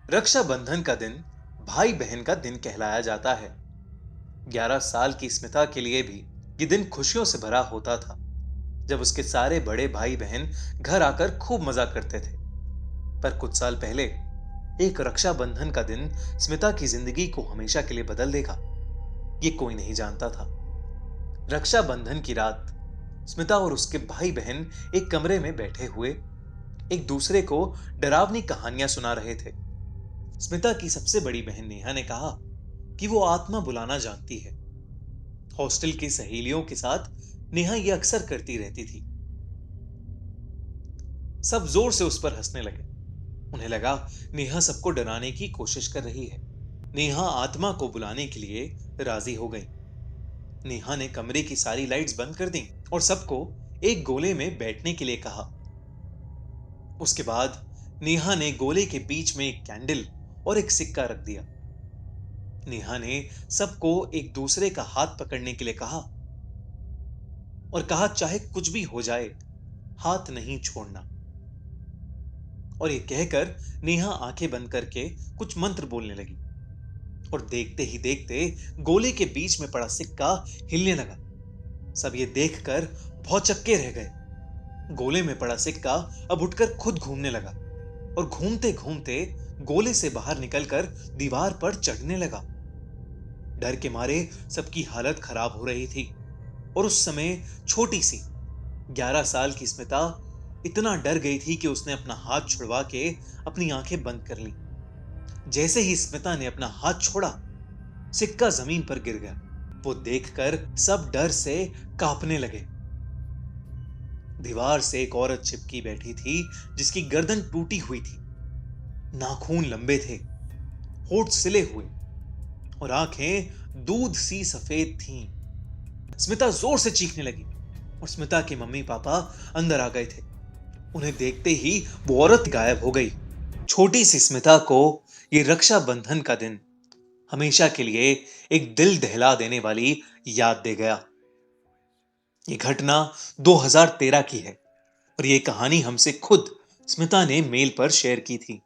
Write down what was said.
रक्षाबंधन का दिन भाई बहन का दिन कहलाया जाता है। 11 साल की स्मिता के लिए भी ये दिन खुशियों से भरा होता था, जब उसके सारे बड़े भाई बहन घर आकर खूब मजा करते थे। पर कुछ साल पहले एक रक्षाबंधन का दिन स्मिता की जिंदगी को हमेशा के लिए बदल देगा, ये कोई नहीं जानता था। रक्षाबंधन की रात स्मिता और उसके भाई बहन एक कमरे में बैठे हुए एक दूसरे को डरावनी कहानियां सुना रहे थे। स्मिता की सबसे बड़ी बहन नेहा ने कहा कि वो आत्मा बुलाना जानती है। हॉस्टल की सहेलियों के साथ नेहा ये अक्सर करती रहती थी। सब जोर से उस पर हंसने लगे। उन्हें लगा नेहा सबको डराने की कोशिश कर रही है। नेहा आत्मा को बुलाने के लिए राजी हो गई। नेहा ने कमरे की सारी लाइट्स बंद कर दी और सबको एक गोले में बैठने के लिए कहा। उसके बाद नेहा ने गोले के बीच में एक कैंडल और एक सिक्का रख दिया। नेहा ने सबको एक दूसरे का हाथ पकड़ने के लिए कहा और कहा, चाहे कुछ भी हो जाए, हाथ नहीं छोड़ना। और ये कहकर नेहा आंखें बंद करके कुछ मंत्र बोलने लगी और देखते ही देखते गोले के बीच में पड़ा सिक्का हिलने लगा। सब ये देखकर भौचक्के रह गए। गोले में पड़ा सिक्का अब उठकर खुद घूमने लगा और घूमते घूमते गोले से बाहर निकलकर दीवार पर चढ़ने लगा। डर के मारे सबकी हालत खराब हो रही थी और उस समय छोटी सी 11 साल की स्मिता इतना डर गई थी कि उसने अपना हाथ छुड़वा के अपनी आंखें बंद कर लीं। जैसे ही स्मिता ने अपना हाथ छोड़ा, सिक्का जमीन पर गिर गया। वो देखकर सब डर से कांपने लगे। दीवार से एक औरत चिपकी बैठी थी, जिसकी गर्दन टूटी हुई थी, नाखून लंबे थे, होठ सिले हुए और आंखें दूध सी सफेद थीं। स्मिता जोर से चीखने लगी और स्मिता के मम्मी पापा अंदर आ गए थे। उन्हें देखते ही वो औरत गायब हो गई। छोटी सी स्मिता को ये रक्षाबंधन का दिन हमेशा के लिए एक दिल दहला देने वाली याद दे गया। ये घटना 2013 की है और ये कहानी हमसे खुद स्मिता ने मेल पर शेयर की थी।